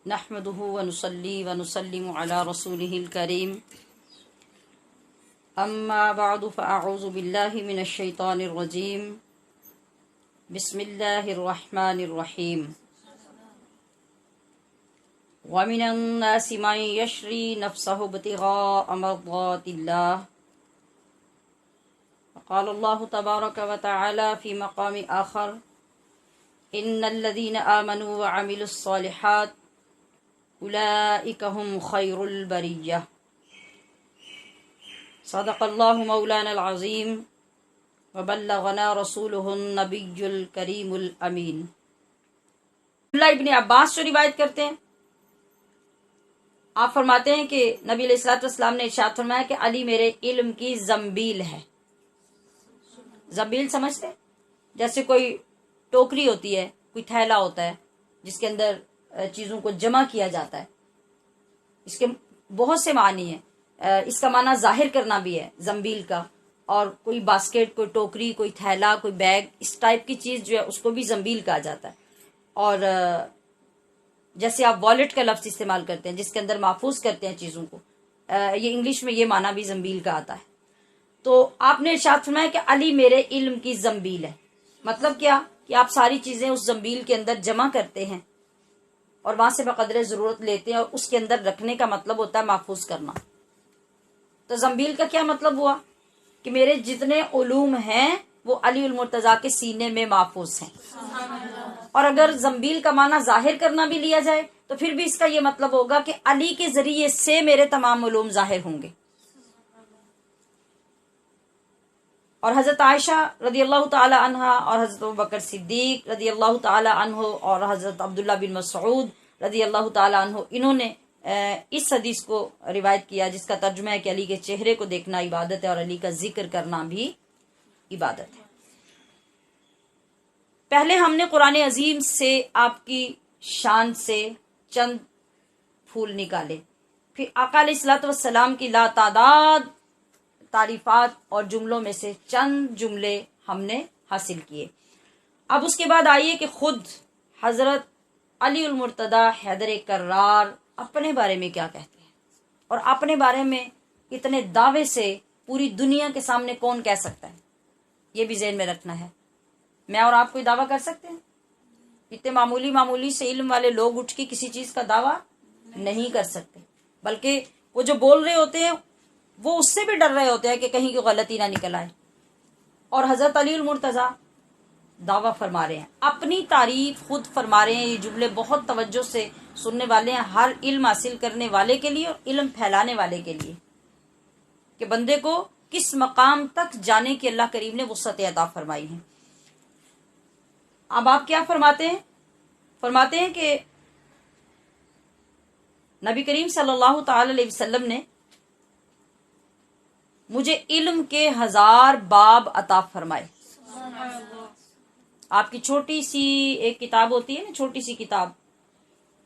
नहमदुहु व नुसल्ली व नुसल्लिमु अला रसूलिहिल करीम अम्मा बअदु फ़अऊज़ु बिल्लाहि मिनश शैतानिर रजीम बिस्मिल्लाहिर रहमानिर रहीम व मिनन नासि मन यशरी नफ्सहु इब्तिग़ाअ मर्ज़ातिल्लाह क़ाल अल्लाहु तबारक व तआला फ़ी मक़ामि आख़र इन्नल्लज़ीना आमनू व अमिलुस्सालिहात उलाइका हुम खैरुल बरिय्यह सदक़ल्लाहु मौलानल अज़ीम व बल्लगना रसूलुहुन नबियुल करीमुल अमीन। अब्दुल्लाह इब्न अब्बास जो रिवायत करते हैं, आप फरमाते हैं कि नबी अलैहिस्सलातु वस्सलाम ने इरशाद फरमाया कि अली मेरे इल्म की जंबील है। जंबील समझते हैं? जैसे कोई टोकरी होती है, कोई थैला होता है जिसके अंदर चीजों को जमा किया जाता है। इसके बहुत से मानी है। इसका माना जाहिर करना भी है जंबील का, और कोई बास्केट, कोई टोकरी, कोई थैला, कोई बैग, इस टाइप की चीज जो है उसको भी जंबील कहा जाता है। और जैसे आप वॉलेट का लफ्ज इस्तेमाल करते हैं जिसके अंदर महफूज करते हैं चीजों को, ये इंग्लिश में ये माना भी जंबील का आता है। तो आपने इरशाद फरमाया कि अली मेरे इल्म की जंबील है। मतलब क्या कि आप सारी चीजें उस जंबील के अंदर जमा करते हैं और वहां से बकदरे जरूरत लेते हैं, और उसके अंदर रखने का मतलब होता है महफूज करना। तो जंबील का क्या मतलब हुआ कि मेरे जितने उलूम हैं वो अली उल मुर्तजा के सीने में महफूज हैं। और अगर जंबील का माना जाहिर करना भी लिया जाए तो फिर भी इसका ये मतलब होगा कि अली के जरिए से मेरे तमाम उलूम जाहिर होंगे। और हजरत आयशा रदी अल्लाह ताला अन्हा और हजरत अबू बकर सिद्दीक रदी अल्लाह ताला अन्हु और हजरत अब्दुल्ला बिन मसऊद रदी अल्लाह ताला अन्हु, इन्होंने इस हदीस को रिवायत किया जिसका तर्जुमा है कि अली के चेहरे को देखना इबादत है और अली का जिक्र करना भी इबादत है। पहले हमने कुरान अजीम से आपकी शान से चंद फूल निकाले, फिर आका अलैहिस्सलातु वस्सलाम की लातादाद तारीफात और जुमलों में से चंद जुमले हमने हासिल किए। अब उसके बाद आइए कि खुद हजरत अली उल मुर्तदा हैदर कर्रार अपने बारे में क्या कहते हैं, और अपने बारे में इतने दावे से पूरी दुनिया के सामने कौन कह सकता है, ये भी ज़हन में रखना है। मैं और आप कोई दावा कर सकते हैं? इतने मामूली से इल्म वाले लोग उठ के किसी चीज का दावा नहीं कर सकते, बल्कि वो जो बोल रहे होते हैं वो उससे भी डर रहे होते हैं कि कहीं की गलती ना निकल आए। और हजरत अली उल मुर्तजा दावा फरमा रहे हैं, अपनी तारीफ खुद फरमा रहे हैं। ये जुमले बहुत तवज्जो से सुनने वाले हैं, हर इल्म हासिल करने वाले के लिए और इल्म फैलाने वाले के लिए, कि बंदे को किस मकाम तक जाने की अल्लाह करीम ने वुसअत अता फरमाई है। अब आप क्या फरमाते हैं? फरमाते हैं कि नबी करीम सल्लल्लाहु ताला अलैहि वसल्लम ने मुझे इल्म के 1000 बाब अता फरमाए। आपकी छोटी सी एक किताब होती है ना, छोटी सी किताब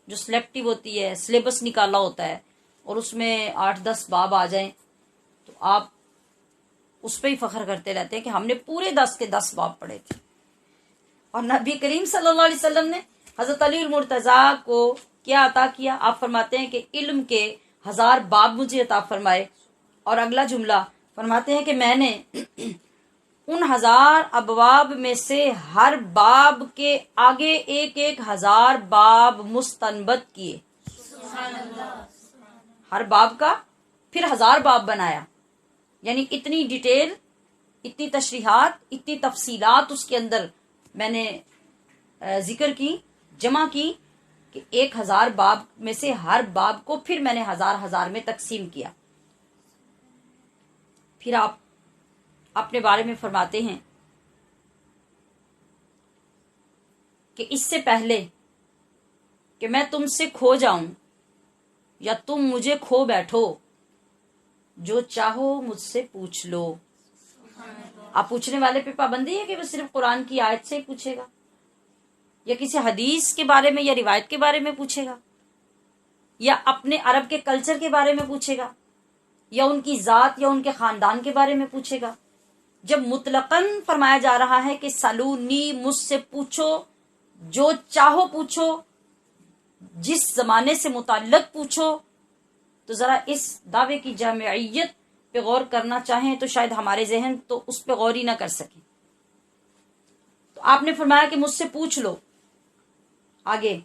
जो सिलेक्टिव होती है, सिलेबस निकाला होता है और उसमें 8-10 बाब आ जाएं तो आप उस पर ही फख्र करते रहते हैं कि हमने पूरे 10 के 10 बाब पढ़े थे। और नबी करीम सल्लल्लाहु अलैहि वसल्लम ने हजरत अली उल मुर्तजा को क्या अता किया? आप फरमाते हैं कि इल्म के 1000 बाब मुझे अता फरमाए। और अगला जुमला फरमाते हैं कि मैंने उन 1000 अबवाब में से हर बाब के आगे एक 1000 बाब मुस्तनबत किए। हर बाब का फिर 1000 बाब बनाया, यानी इतनी डिटेल, इतनी तशरीहात, इतनी तफसीलात उसके अंदर मैंने जिक्र की, जमा की कि 1000 बाब में से हर बाब को फिर मैंने 1000 में तकसीम किया। फिर आप अपने बारे में फरमाते हैं कि इससे पहले कि मैं तुमसे खो जाऊं या तुम मुझे खो बैठो, जो चाहो मुझसे पूछ लो। आप पूछने वाले पे पाबंदी है कि वो सिर्फ कुरान की आयत से ही पूछेगा, या किसी हदीस के बारे में या रिवायत के बारे में पूछेगा, या अपने अरब के कल्चर के बारे में पूछेगा, या उनकी जात या उनके खानदान के बारे में पूछेगा। जब मुतलकन फरमाया जा रहा है कि सलूनी, मुझसे पूछो, जो चाहो पूछो, जिस जमाने से मुताल्लिक पूछो तो जरा इस दावे की जामियत पे गौर करना चाहें तो शायद हमारे जहन तो उस पे गौर ही ना कर सके। तो आपने फरमाया कि मुझसे पूछ लो। आगे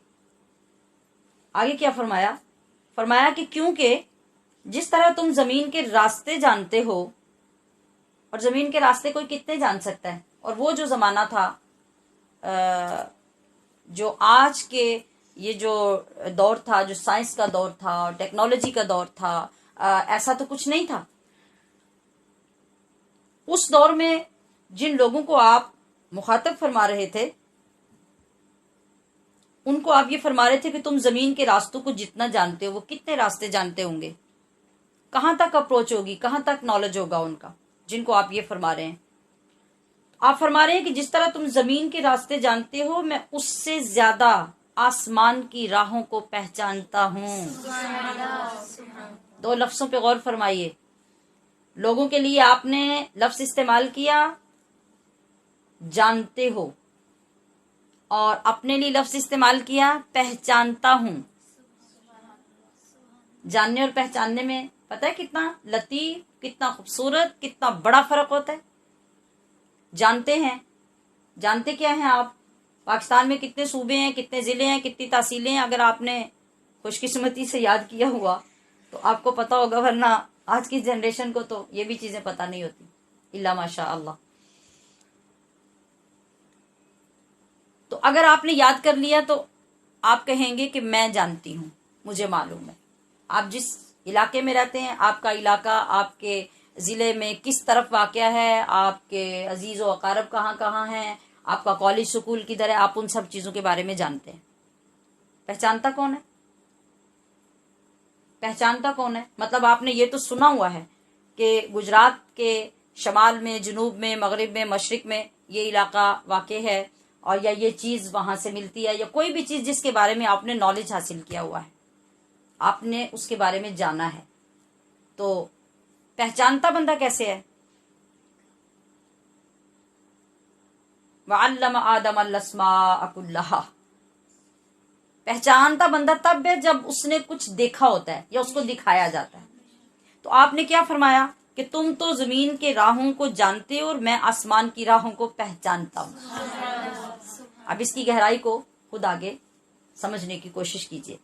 क्या फरमाया? फरमाया कि क्योंकि जिस तरह तुम जमीन के रास्ते जानते हो, और जमीन के रास्ते कोई कितने जान सकता है, और वो जो जमाना था जो आज के ये जो दौर था, जो साइंस का दौर था और टेक्नोलॉजी का दौर था, ऐसा तो कुछ नहीं था। उस दौर में जिन लोगों को आप मुखातब फरमा रहे थे, उनको आप ये फरमा रहे थे कि तुम जमीन के रास्तों को जितना जानते हो, वो कितने रास्ते जानते होंगे, कहां तक अप्रोच होगी, कहां तक नॉलेज होगा उनका, जिनको आप ये फरमा रहे हैं। आप फरमा रहे हैं कि जिस तरह तुम जमीन के रास्ते जानते हो, मैं उससे ज्यादा आसमान की राहों को पहचानता हूं। दो लफ्जों पे गौर फरमाइए। लोगों के लिए आपने लफ्ज इस्तेमाल किया जानते हो, और अपने लिए लफ्ज इस्तेमाल किया पहचानता हूं। जानने और पहचानने में पता है कितना लतीफ, कितना खूबसूरत, कितना बड़ा फर्क होता है। जानते हैं, जानते क्या हैं आप? पाकिस्तान में कितने सूबे हैं, कितने जिले हैं, कितनी तहसीलें हैं, अगर आपने खुशकिस्मती से याद किया हुआ तो आपको पता होगा, वरना आज की जनरेशन को तो ये भी चीजें पता नहीं होती, इल्ला माशा अल्लाह। तो अगर आपने याद कर लिया तो आप कहेंगे कि मैं जानती हूं, मुझे मालूम है। आप जिस इलाके में रहते हैं, आपका इलाका आपके जिले में किस तरफ वाक़या है, आपके अजीज व अकारब कहाँ कहाँ हैं, आपका कॉलेज स्कूल किधर है, आप उन सब चीजों के बारे में जानते हैं। पहचानता कौन है? पहचानता कौन है? मतलब आपने ये तो सुना हुआ है कि गुजरात के शमाल में, जुनूब में, मगरिब में, मशरिक में ये इलाका वाक़े है, और या ये चीज वहां से मिलती है, या कोई भी चीज जिसके बारे में आपने नॉलेज हासिल किया हुआ है, आपने उसके बारे में जाना है। तो पहचानता बंदा कैसे है? वअल्लम आदम अल-अस्माअ कुल्लहा। पहचानता बंदा तब है जब उसने कुछ देखा होता है या उसको दिखाया जाता है। तो आपने क्या फरमाया कि तुम तो जमीन के राहों को जानते हो और मैं आसमान की राहों को पहचानता हूं। अब इसकी गहराई को खुद आगे समझने की कोशिश कीजिए।